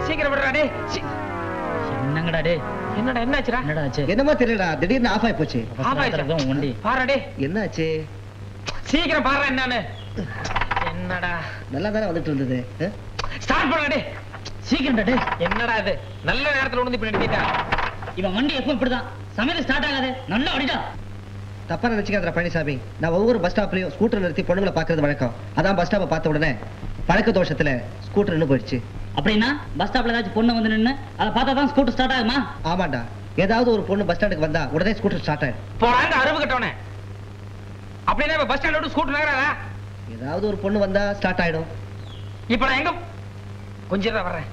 சீக்கிரம் விடுறாடே. என்னங்கடா டே? என்னடா என்னாச்சுடா? என்னடா ஆச்சு? என்னமா தெரியலடா, திடீர்னு ஆஃப் ஆயி போச்சு. ஆஃப் ஆயிடுச்சு வண்டி. பாருடே என்னாச்சு? சீக்கிரம் பாரு என்னன்னு. என்னடா நல்லா தானே வந்துட்டு இருந்தது. ஸ்டார்ட் பண்ணடே. சீக்கிரம் டே. என்னடா இது நல்ல நேரத்துல உணர்ந்து இப்படி நிறுத்திட்டா? இவன் வண்டி எப்பவும் இப்படிதான் சமயத்துல ஸ்டார்ட் ஆகாது. நல்லா அடிடா. தப்பா நினைச்சுக்காதடா பழனிசாமி. நான் ஒவ்வொரு பஸ் ஸ்டாப்லயும் ஸ்கூட்டர் நிறுத்தி பொண்ணுங்களை பாக்குறது வழக்கம். அதான் பஸ் ஸ்டாப்பை பார்த்த உடனே பழக்க தோஷத்துல ஸ்கூட்டர் நின்னு போயிடுச்சு. அப்படின்னா பஸ் ஸ்டாப்ல ஏதாச்சும் பொண்ணு வந்து நின்னு அதை பார்த்தா தான் ஸ்கூட்டர் ஸ்டார்ட் ஆகுமா? ஆமாண்டா, ஏதாவது ஒரு பொண்ணு பஸ் ஸ்டாண்டுக்கு வந்தா உடனே ஸ்கூட்டர் ஸ்டார்ட் ஆயிடும். போறாங்க அறுவு கட்டவனே. அப்படின்னா பஸ் ஸ்டாண்ட் விட்டு ஸ்கூட்டர் நகராதா? ஏதாவது ஒரு பொண்ணு வந்தா ஸ்டார்ட் ஆயிடும். இப்ப நான் எங்க கொஞ்சம் தான் வர்றேன்.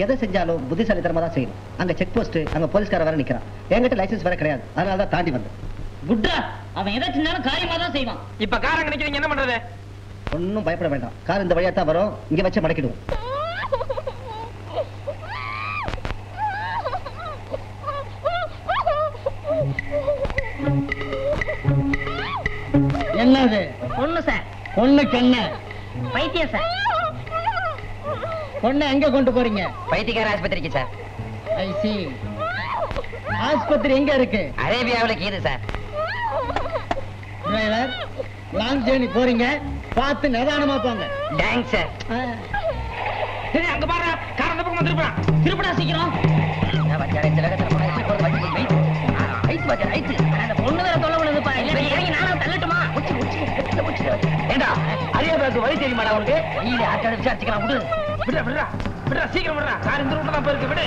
எதை செஞ்சாலும் புத்திசாலித்தனமா தான் செய்யணும். அங்க செக் போஸ்ட், அங்க போலீஸ்கார வேற நிக்கிறான். என்கிட்ட லைசன்ஸ் வேற கிடையாது, அதனால தான் தாண்டி வந்தேன். குட்ரா, அவன் எதை செஞ்சாலும் காரியமா தான் செய்வான். இப்ப காரங்க நிக்கிறீங்க, என்ன பண்றது? ஒன்னும் பயப்பட வேண்டாம். கார் இந்த வழியா தான் வரும். இங்க வச்சு மடக்கிடுவோம். என்னது? பொண்ணு சார். பொண்ணுக்கு என்ன? பைத்தியம் சார். பொண்ணு எங்க கொண்டு போறீங்க? பைத்தியக்கார ஆஸ்பத்திரிக்கு சார். ஐ சி. ஆஸ்பத்திரி எங்க இருக்கு? அரேபியாவுல கீது சார். டிரைவர், லாங் ஜர்னி போறீங்க, பார்த்து நிதானமா போங்க. Thanks sir. சரி, அங்க பாரு, கார் அந்த பக்கம் திருப்புடா. திருப்புடா சீக்கிரம். நான் வச்சாரே திலகத்துல போனா எப்படி போறது? வண்டி வெயிட். ஐஸ் வச்சா ஐஸ். அந்த பொண்ணு வேற தொலை விடுதுப்பா. இல்ல இறங்கி நானும் தள்ளட்டுமா? உச்சி. ஏண்டா, அரேபியாவுக்கு வழி தெரியுமாடா உனக்கு? இல்ல ஆட்டோ விசாரிச்சுக்கலாம். விடு. விடுறா சீக்கிரம் விடுறா. கார் இந்த ரூட்ல தான் போயிருக்கு. விடு.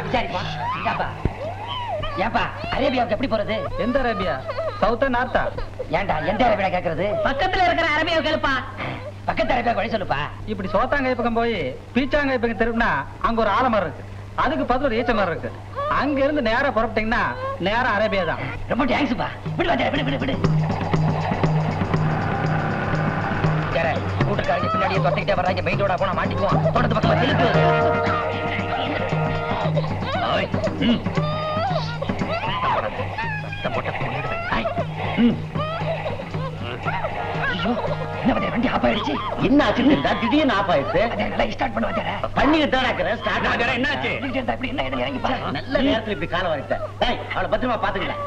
விசாரிப்பா. ஏப்பா, அரேபியாவுக்கு எப்படி போறது? எந்த அரேபியா? சவுத்தா நார்த்தா? ஏண்டா எந்த அரேபியா கேக்குறது? பக்கத்துல இருக்கிற அரேபியா கேளுப்பா. பக்கத்து அரேபியா வழி சொல்லுப்பா. இப்படி சோத்தாங்காய் பக்கம் போய் பீச்சாங்காய் பக்கம் திரும்பினா அங்க ஒரு ஆலமரம் இருக்கு. அதுக்கு பக்கத்துல ஒரு ஈச்ச மரம் இருக்கு. அங்க இருந்து நேரா புறப்பட்டீங்கன்னா நேரா அரேபியா தான். ரொம்ப தேங்க்ஸ்ப்பா. விடு. கூட்டுக்காரங்க பின்னாடியே தொட்டிக்கிட்டே வர்றாங்க. மெயினோட போனா மாட்டிக்குவோம். தோட்டத்து பக்கமா திருப்பு. வண்டி ஆஃப் ஆயிடுச்சு. என்ன ஆச்சு? திடீர்னு ஆஃப் ஆயிடுச்சு. ஸ்டார்ட் பண்ண வச்சார பண்ணிக்கிட்டு தான் இருக்கிறேன். ஸ்டார்ட் ஆகிற என்ன ஆச்சு? இப்படி என்ன இறங்கி பாரு. நல்ல நேரத்துல இப்படி காலம் வரைத்த. அவளை பத்திரமா பாத்துக்கலாம்.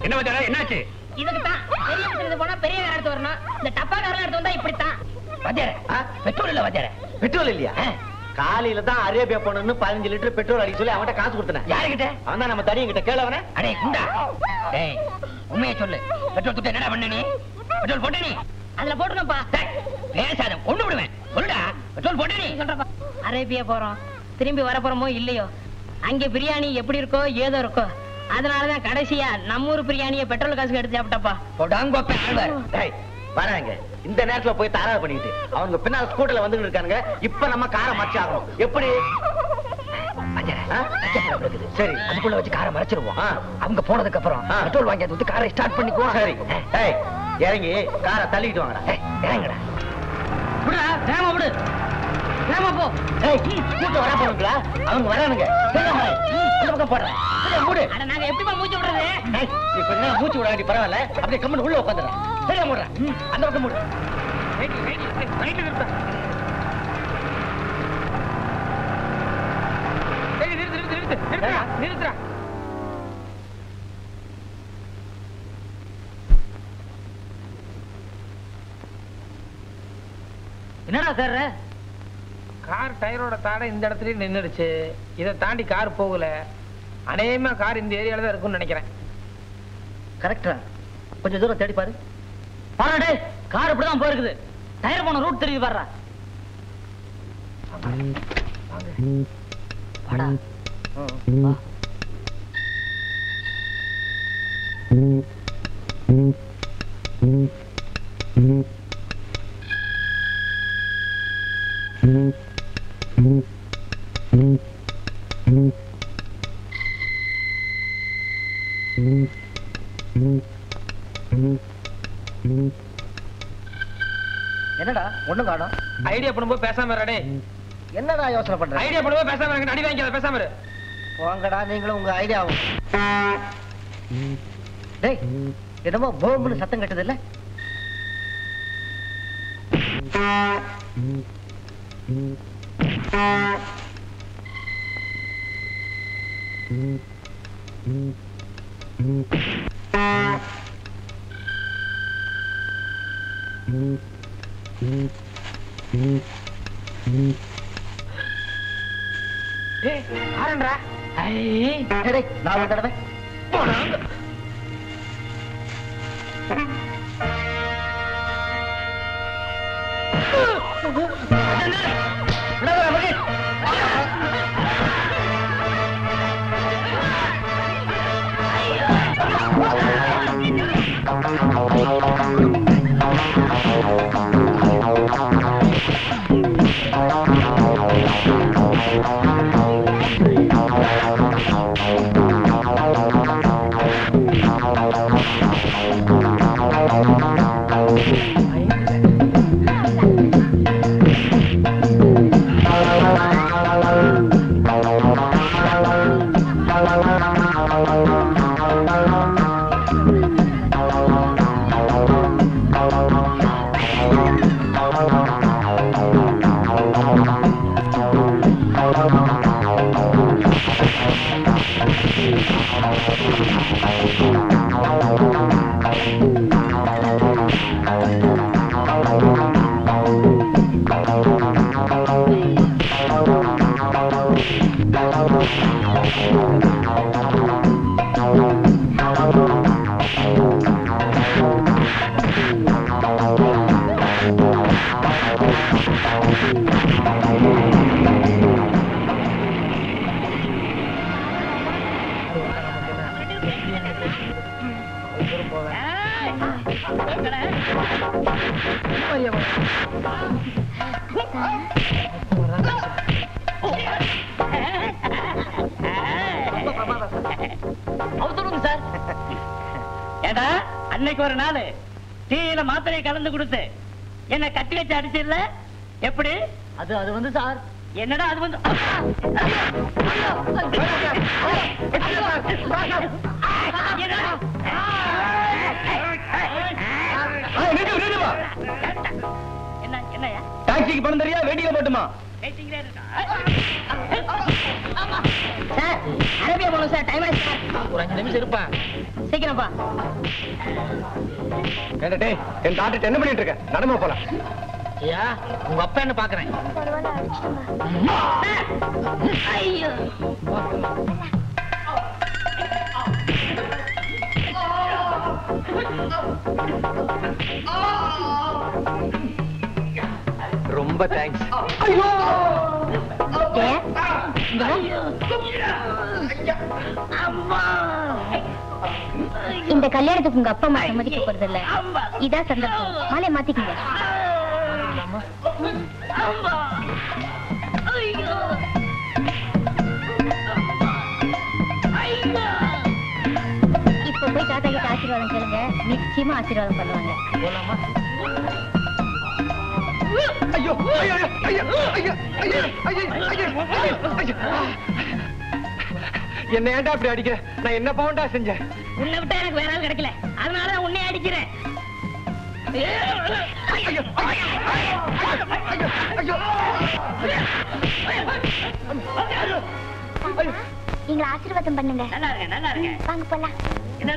என்ன வச்சாரா? என்னாச்சு? இதுக்குதான் பெரிய விஷயத்துக்கு போனா பெரிய கார் எடுத்து வரணும். இந்த டப்பா கார் எடுத்து வந்தா இப்படித்தான். வச்சார பெட்ரோல் இல்ல. வச்சார பெட்ரோல் இல்லையா? காலையில தான் அரேபியா போனன்னு 15 லிட்டர் பெட்ரோல் அடிக்க சொல்லி அவன்கிட்ட காசு கொடுத்தேன். யாருகிட்ட? அவன் தான் நம்ம தடியன் கிட்ட. கேளவன. அடே குண்டா, டேய் உண்மையை சொல்லு. பெட்ரோல் குத்த என்னடா பண்ண நீ? பெட்ரோல் போட்டு நீ அதுல போட்டுனப்பா. பேசாத, கொண்டு விடுவேன். சொல்லுடா, பெட்ரோல் போட்டு நீ சொல்றப்பா. அரேபியா போறோம், திரும்பி வர போறோமோ இல்லையோ, அங்க பிரியாணி எப்படி இருக்கோ ஏதோ இருக்கோ, அதனாலதான் கடைசியா நம்ம ஊர் பிரியாணியை பெட்ரோல் காசுக்கு எடுத்து சாப்பிட்டப்பா. வராங்க இந்த நேரத்துல போய் தாராள பண்ணிட்டு அவங்க பின்னால ஸ்கூட்டர்ல வந்துட்டு இருக்காங்க. இப்ப நம்ம காரை மறைச்சு ஆகணும். எப்படி? சரி, அதுக்குள்ள வச்சு காரை மறைச்சிருவோம். அவங்க போனதுக்கு அப்புறம் பெட்ரோல் வாங்கி வந்து காரை ஸ்டார்ட் பண்ணிக்குவோம். சரி, இறங்கி காரை தள்ளிட்டு வாங்கடா. இறங்கடா. விடுடா, வேகமா விடு. வேகமா போ. கூட்டம் வரா போறீங்களா? அவங்க வரானுங்க. அந்த பக்கம் போடுறேன். நாங்க எப்படிமா மூச்சு விடுறது? நீ கொஞ்ச நேரம் மூச்சு விடாட்டி பரவாயில்ல. அப்படியே கம்மன் உள்ள உட்காந்துறேன். சரியா மூடுறேன். அந்த பக்கம் மூடு. நிறுத்துறா. என்னடா சார் கார் டயரோட தாடை இந்த இடத்துலயே நின்னுடுச்சு. இதை தாண்டி கார் போகல. அநேகமா கார் இந்த ஏரியால தான் இருக்கும்னு நினைக்கிறேன். கரெக்டா? கொஞ்சம் தூரம் தேடி பாரு. பாருடே, கார் இப்படிதான் போயிருக்குது. டயர் போன ரூட் தெரியுது பாருடா. வாடா. வா. என்னடா ஒண்ணும் காணோம். ஐடியா பண்ணும்போது பேசாம இருடே. என்னடா யோசனை பண்ற? ஐடியா பண்ணும்போது பேசாம இருங்க. அடி வாங்கிக்காத, பேசாம இரு. வாங்கடா நீங்களும் உங்க ஐடியாவும். டேய், என்னமோ போம்புன்னு சத்தம் கட்டுது இல்ல? ஆரண்டா. நான் ஒரு தடவை ஏடா அன்னைக்கு ஒரு நாள் டீயில மாத்திரையை கலந்து கொடுத்து என்ன கட்டி வச்சு அடிச்சிடல எப்படி? அது அது வந்து சார் என்னடா அது வந்து என்ன என்னையா டாக்ஸிக்கு பணம் தெரியா வெயிட்டிங்ல போட்டுமா? சார் அரேபியா போகணும் சார். டைம் ஆயிடுச்சு சார். ஒரு 5 நிமிஷம் இருப்பா. சீக்கிரம்ப்பா. ஏண்டா என் டாக்டர் என்ன பண்ணிட்டு இருக்க? நடமா போலாம். ஐயா உங்க அப்பா என்ன பாக்குறேன். ஐயோ ரொம்ப தேங்க்ஸ். இந்த கல்யாணத்துக்கு உங்க அப்பா அம்மா சம்மதிக்க போறது இல்ல. இதான் சந்தர்ப்பம். மாலை மாத்திக்கங்க. இப்ப போய் தாத்தா கிட்ட ஆசீர்வாதம் கேளுங்க. நிச்சயமா ஆசீர்வாதம் பண்ணுவாங்க. ஐயோ ஐயோ ஐயோ ஐயோ ஐயோ ஐயோ என்ன ஏன்டா அப்படி அடிக்கிற? நான் என்ன பாவண்டா செஞ்சேன்? உன்னை விட்டா எனக்கு வேற ஆள் கிடைக்கல, அதனால உன்னை அடிக்கிறேன். நீங்க ஆசீர்வாதம் பண்ணுங்க. நல்லா இருங்க நல்லா இருங்க. வாங்க போலாம். என்ன